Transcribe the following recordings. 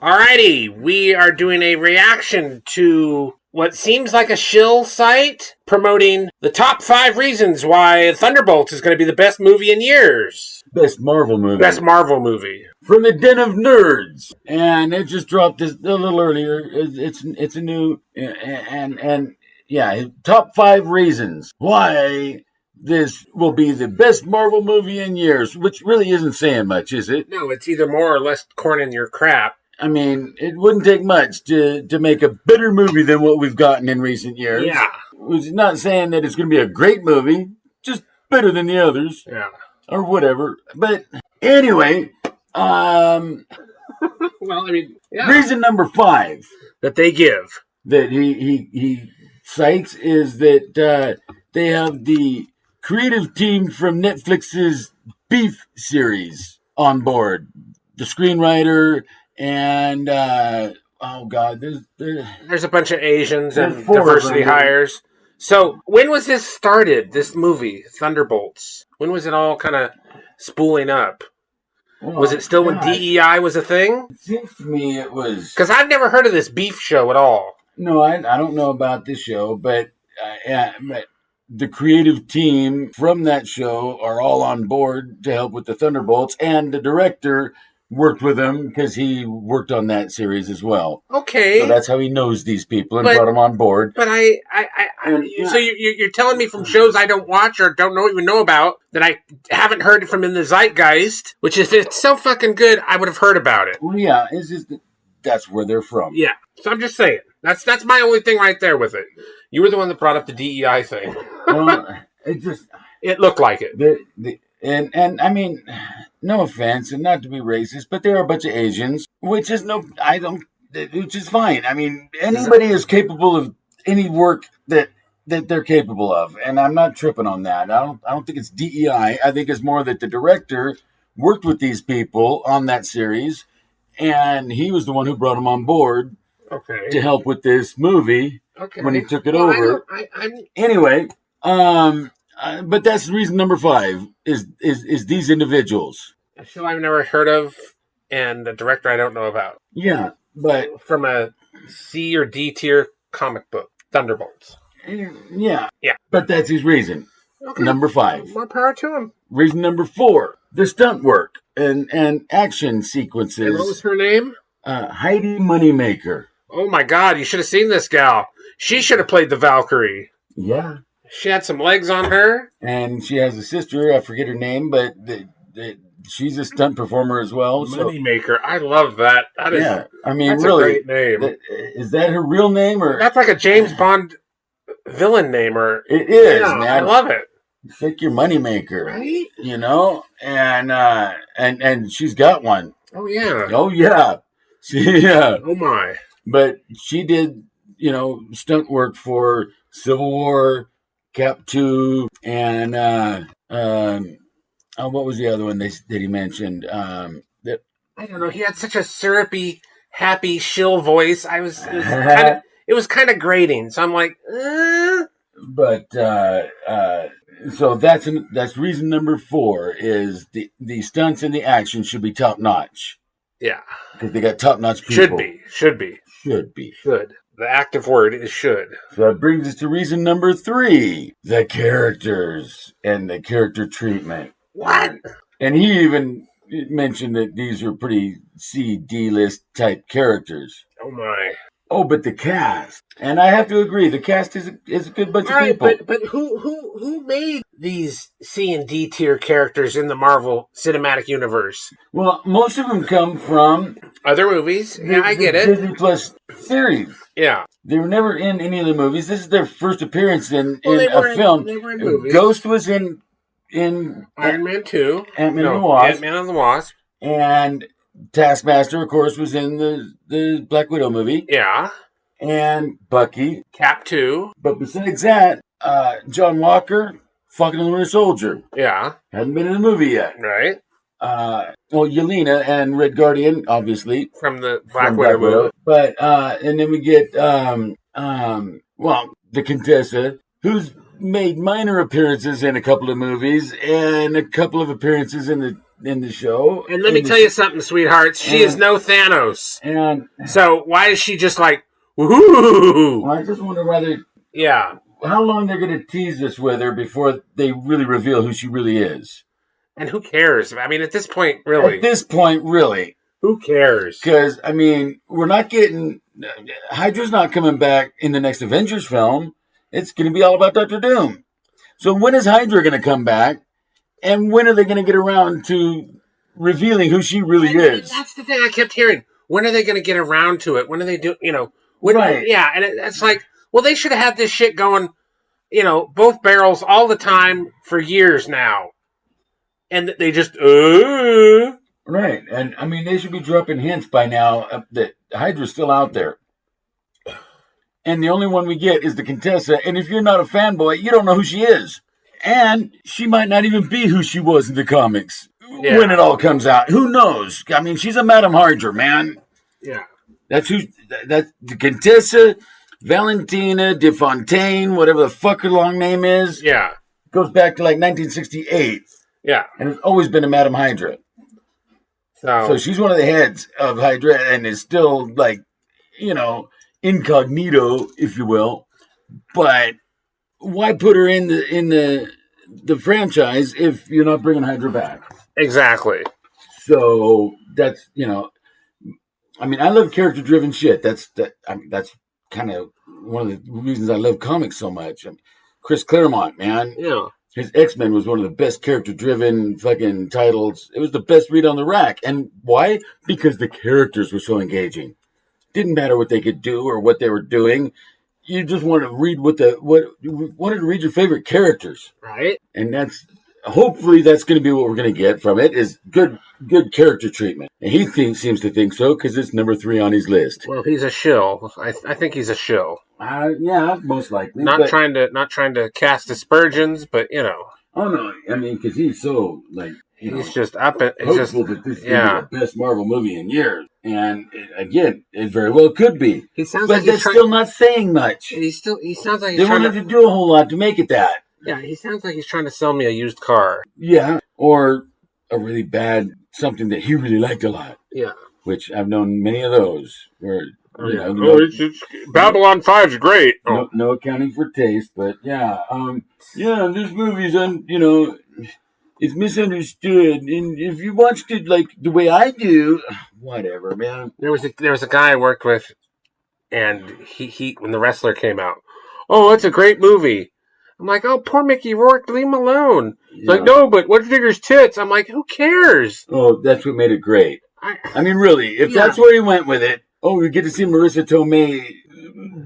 Alrighty, we are doing a reaction to what seems like a shill site promoting the top 5 reasons why Thunderbolts is going to be the best movie in years. Best Marvel movie. Best Marvel movie. From the Den of Nerds. And it just dropped this a little earlier. It's a new and yeah, top 5 reasons why this will be the best Marvel movie in years, which really isn't saying much, is it? No, it's either more or less corn in your crap. I mean, it wouldn't take much to make a better movie than what we've gotten in recent years. Yeah. Which is not saying that it's going to be a great movie, just better than the others. Yeah. Or whatever. But anyway, well, I mean, yeah. Reason number 5 that they give that he cites is that they have the creative team from Netflix's Beef series on board. The screenwriter and oh god, there's a bunch of Asians and diversity hires. So when was this started? This movie, Thunderbolts. When was it all kind of spooling up? Well, was it still when DEI was a thing? It seems to me it was, because I've never heard of this Beef show at all. No, I don't know about this show, but the creative team from that show are all on board to help with the Thunderbolts, and the director worked with him because he worked on that series as well. Okay, so that's how he knows these people and brought them on board. But so you're telling me from shows I don't watch or don't even know about that I haven't heard from in the zeitgeist. Which if it's so fucking good, I would have heard about it. Well, yeah, it's just that's where they're from. Yeah, so I'm just saying that's my only thing right there with it. You were the one that brought up the DEI thing. Well, it looked like it. And I mean, no offense, and not to be racist, but there are a bunch of Asians, which is fine. I mean, anybody is capable of any work that they're capable of, and I'm not tripping on that. I don't think it's DEI. I think it's more that the director worked with these people on that series, and he was the one who brought them on board to help with this movie when he took it over. Anyway, but that's reason number 5 is these individuals. A show I've never heard of and a director I don't know about. Yeah, but from a C or D tier comic book, Thunderbolts. Yeah. But that's his reason. Okay. Number 5. More power to him. Reason number 4, the stunt work and action sequences. And what was her name? Heidi Moneymaker. Oh my god, you should have seen this gal. She should have played the Valkyrie. Yeah. She had some legs on her. And she has a sister, I forget her name, but she's a stunt performer as well. Moneymaker. I love that. That is, yeah, I mean, that's really, a great name. Is that her real name? Or that's like a James Bond villain name. Or it is, yeah, man. I love it. Pick your Moneymaker. Right? You know? And she's got one. Oh, yeah. Oh, yeah. Yeah. Oh, my. But she did, stunt work for Civil War, Cap 2, and what was the other one that he mentioned? I don't know. He had such a syrupy, happy, shill voice. It was kind of grating. So I'm like, But so that's reason number 4 is the stunts and the action should be top notch. Yeah, because they got top notch people. Should be. The active word is should. So that brings us to reason number 3: the characters and the character treatment. What? And he even mentioned that these are pretty C-D list type characters. Oh my. Oh, but the cast, and I have to agree, the cast is a good bunch of people. But who made these C and D tier characters in the Marvel Cinematic Universe? Well, most of them come from other movies. Yeah, I get it. Disney Plus series. Yeah, they were never in any of the movies. This is their first appearance in a film. They were in movies. Ghost was in Iron Man 2, Ant-Man and the Wasp, Ant-Man and the Wasp, and Taskmaster, of course, was in the Black Widow movie. Yeah. And Bucky. Cap 2. But besides that, John Walker, Falcon and the Winter Soldier. Yeah. Hadn't been in the movie yet. Right. Yelena and Red Guardian, obviously. From the Black Widow movie. But, and then we get, the Contessa, who's made minor appearances in a couple of movies and a couple of appearances in in the show. And let me tell you something, sweethearts. She is no Thanos. And so why is she just like, woohoo? Well, I just wonder whether... Yeah. How long they're going to tease this with her before they really reveal who she really is. And who cares? I mean, at this point, really. Who cares? Because, I mean, we're not getting... Hydra's not coming back in the next Avengers film. It's going to be all about Dr. Doom. So when is Hydra going to come back? And when are they going to get around to revealing who she really is? That's the thing I kept hearing. When are they going to get around to it? When are they do? Right. Yeah, and it's like, well, they should have had this shit going, both barrels all the time for years now. And they just, Right. And, I mean, they should be dropping hints by now that Hydra's still out there. And the only one we get is the Contessa. And if you're not a fanboy, you don't know who she is. And she might not even be who she was in the comics when it all comes out. Who knows? I mean, she's a Madame Hydra, man. Yeah. That's the Contessa, Valentina de Fontaine, whatever the fuck her long name is. Yeah. Goes back to like 1968. Yeah. And it's always been a Madame Hydra. So she's one of the heads of Hydra and is still like, incognito, if you will. But why put her in the franchise if you're not bringing Hydra back? Exactly. So that's I mean, I love character-driven shit. That's kind of one of the reasons I love comics so much. Chris Claremont, man. Yeah. His X-Men was one of the best character-driven fucking titles. It was the best read on the rack. And why? Because the characters were so engaging. Didn't matter what they could do or what they were doing. You just wanted to read you wanted to read your favorite characters. Right. And hopefully that's going to be what we're going to get from it is good character treatment. And he seems to think so because it's number 3 on his list. Well, he's a shill. I think he's a shill. Yeah, most likely. Not trying to cast aspersions, but Oh no, I mean because he's so like he's just up and hopeful that this is the best Marvel movie in years. And again, it very well could be. He sounds but like that's still not saying much. He sounds like they wanted to do a whole lot to make it that. Yeah, he sounds like he's trying to sell me a used car. Yeah, or a really bad something that he really liked a lot. Yeah, which I've known many of those where. It's Babylon 5's great. No accounting for taste, but this movie's it's misunderstood, and if you watched it like the way I do, whatever, man. There was a guy I worked with, and he when The Wrestler came out, oh, it's a great movie. I'm like, oh, poor Mickey Rourke, leave him alone. He's like, no, but What's tits? I'm like, who cares? Oh, that's what made it great. I mean, really, if that's where he went with it. Oh, we get to see Marissa Tomei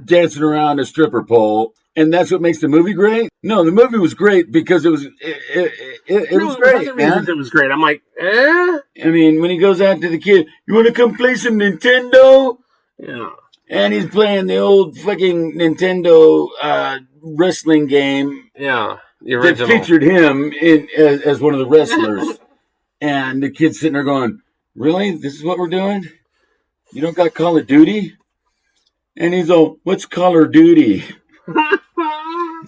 dancing around a stripper pole, and that's what makes the movie great? No, the movie was great because it was great, man. It was great. I'm like, eh? I mean, when he goes out to the kid, you want to come play some Nintendo? Yeah. And he's playing the old fucking Nintendo wrestling game. Yeah, the original. That featured him as one of the wrestlers. And the kid's sitting there going, really? This is what we're doing? You don't got Call of Duty? And he's all, what's Call of Duty?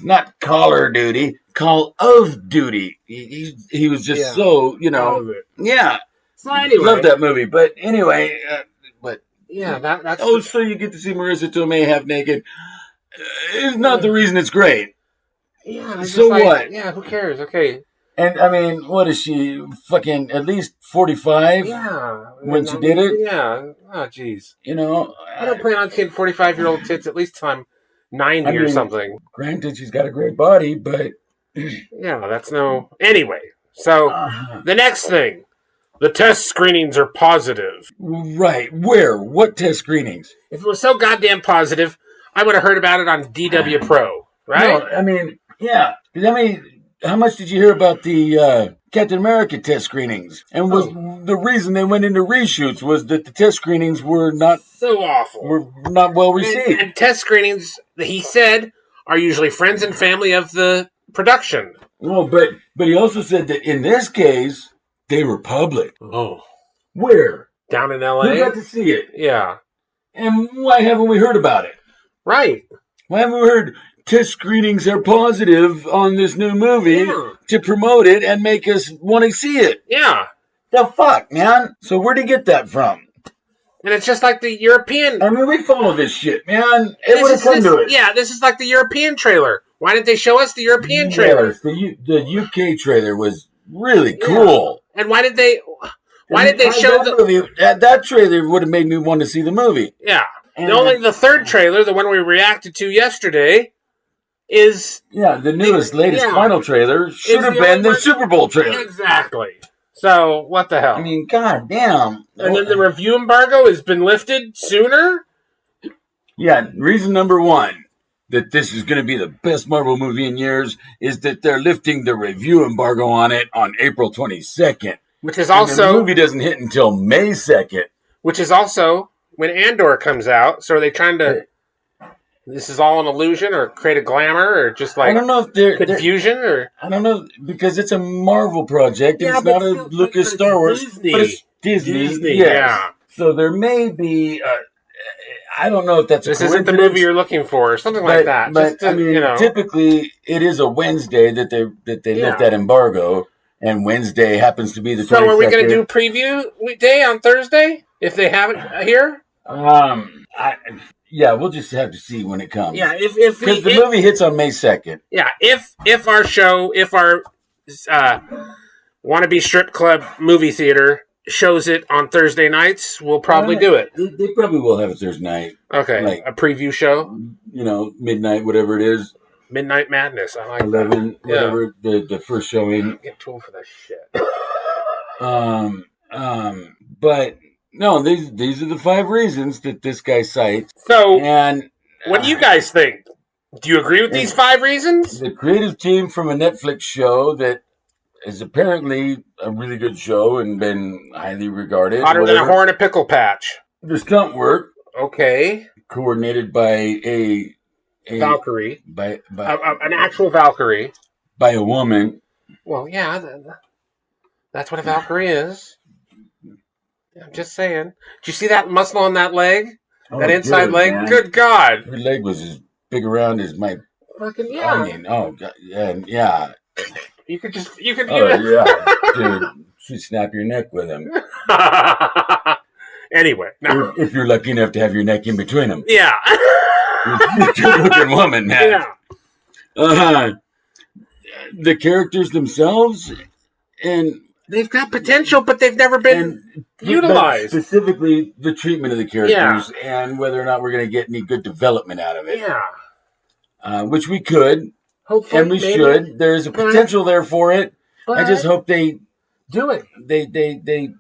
Not Call of Duty, Call of Duty. He was just so, yeah. So anyway. Love that movie. But anyway, yeah, that's... Oh, so you get to see Marissa Tomei half naked. It's not the reason it's great. Yeah. So what? Yeah, who cares? Okay. And, I mean, what is she? Fucking at least 45? Yeah. When she did it? Yeah. Oh, jeez. I don't plan on seeing 45-year-old tits at least till I'm 90 or something. Granted, she's got a great body, but... yeah, that's no... Anyway, so the next thing. The test screenings are positive. Right. Where? What test screenings? If it was so goddamn positive, I would have heard about it on DW Pro, right? No, I mean, yeah. How much did you hear about the Captain America test screenings? And was the reason they went into reshoots was that the test screenings were not... so awful. Were not well received. And test screenings, he said, are usually friends and family of the production. Well, but he also said that in this case... they were public. Oh. Where? Down in L.A.? Who got to see it? Yeah. And why haven't we heard about it? Right. Why haven't we heard test screenings are positive on this new movie to promote it and make us want to see it? Yeah. The fuck, man? So where'd he get that from? And it's just like the European. I mean, we follow this shit, man. It would have come to it. Yeah, this is like the European trailer. Why didn't they show us the European trailer? The UK trailer was really cool. Yeah. And why did they show that movie? That trailer would have made me want to see the movie. Yeah. And only the third trailer, the one we reacted to yesterday, is... Yeah, the latest final trailer should have been the Super Bowl trailer. Exactly. So, what the hell? I mean, goddamn. And then the review embargo has been lifted sooner? Yeah, reason number one that this is going to be the best Marvel movie in years is that they're lifting the review embargo on it on April 22nd. Which is also... And the movie doesn't hit until May 2nd. Which is also when Andor comes out. So are they trying to... This is all an illusion, or create a glamour, or just like I don't know if they're confusion, or I don't know, because it's a Marvel project. It's not a Lucas Star Wars, Disney. But it's Disney. Yeah. So there may be. I don't know if that's this isn't the movie you're looking for, or something like that. But I mean, typically it is a Wednesday that they lift that embargo, and Wednesday happens to be the 22nd. So are we going to do preview day on Thursday if they have it here? Yeah, we'll just have to see when it comes. Yeah, because the movie hits on May 2nd. Yeah, if our wannabe strip club movie theater shows it on Thursday nights, we'll probably do it. They probably will have it Thursday night. Okay, like a preview show. Midnight, whatever it is. Midnight Madness. I like 11, that. Whatever the first showing. I get too old for that shit. But. No, these are the 5 reasons that this guy cites. So, and what do you guys think? Do you agree with these 5 reasons? The creative team from a Netflix show that is apparently a really good show and been highly regarded. Hotter than a horn in a pickle patch. The stunt work. Okay. Coordinated by a Valkyrie. By an actual Valkyrie. By a woman. Well, yeah. That's what a Valkyrie is. I'm just saying. Did you see that muscle on that leg? That inside leg? Man. Good God. Her leg was as big around as my fucking onion. Oh, God. Yeah. You could. Yeah. Dude, she'd snap your neck with him. Anyway. No. If you're lucky enough to have your neck in between them. Yeah. Good looking woman, man. Yeah. The characters themselves and... They've got potential, but they've never been utilized. Specifically, the treatment of the characters and whether or not we're going to get any good development out of it. Yeah. Which we could. Hopefully, and we should. There is a potential there for it. I just hope they do it. They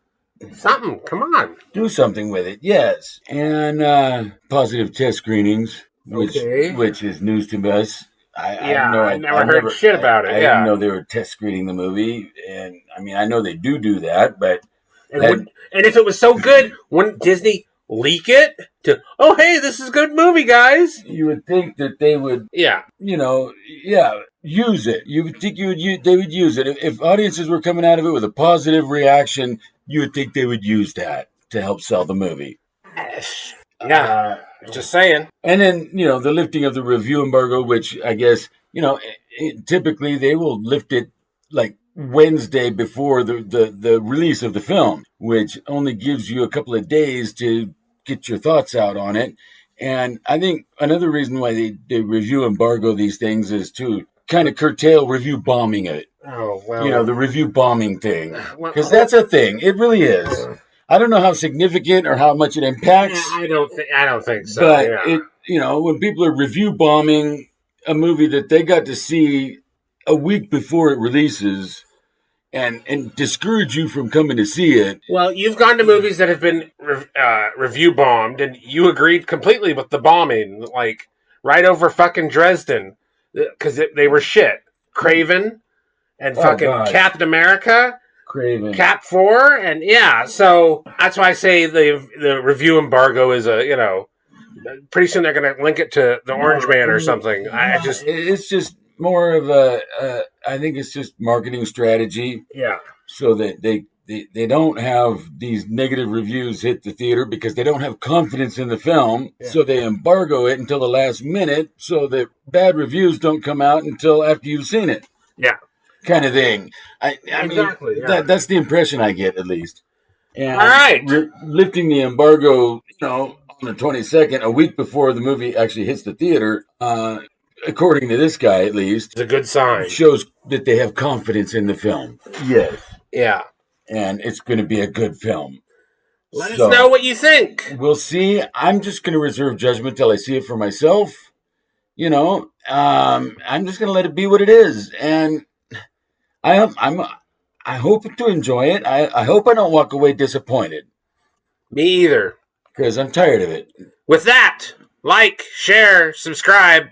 something. Come on. Do something with it. Yes. And positive test screenings, which is news to us. I never heard shit about it. I didn't know they were test screening the movie, and I mean, I know they do that, but and if it was so good, wouldn't Disney leak it to? Oh, hey, this is a good movie, guys. You would think that they would, use it. You would think they would use it if audiences were coming out of it with a positive reaction. You would think they would use that to help sell the movie. Yeah. Just saying. And then, the lifting of the review embargo, which I guess, typically they will lift it like Wednesday before the release of the film, which only gives you a couple of days to get your thoughts out on it. And I think another reason why they review embargo these things is to kind of curtail review bombing it. Oh, well. The review bombing thing. Because that's a thing. It really is. I don't know how significant or how much it impacts. I don't think so. But it, when people are review bombing a movie that they got to see a week before it releases, and discourage you from coming to see it. Well, you've gone to movies that have been review bombed, and you agreed completely with the bombing, like right over fucking Dresden, because they were shit. Craven and fucking Captain America. Craven. Cap 4, and so that's why I say the review embargo is pretty soon they're going to link it to the Orange Man or something. It's just more of I think it's just marketing strategy. Yeah. So that they don't have these negative reviews hit the theater because they don't have confidence in the film. Yeah. So they embargo it until the last minute so that bad reviews don't come out until after you've seen it. Yeah. kind of thing. I Exactly, mean, yeah. that's the impression I get, at least. And All right. lifting the embargo, on the 22nd, a week before the movie actually hits the theater, according to this guy at least, It's a good sign. shows that they have confidence in the film. Yes. Yeah. And it's going to be a good film. Let us know what you think. We'll see. I'm just going to reserve judgment till I see it for myself. I'm just going to let it be what it is. And I hope to enjoy it. I hope I don't walk away disappointed. Me either. Because I'm tired of it. With that, like, share, subscribe.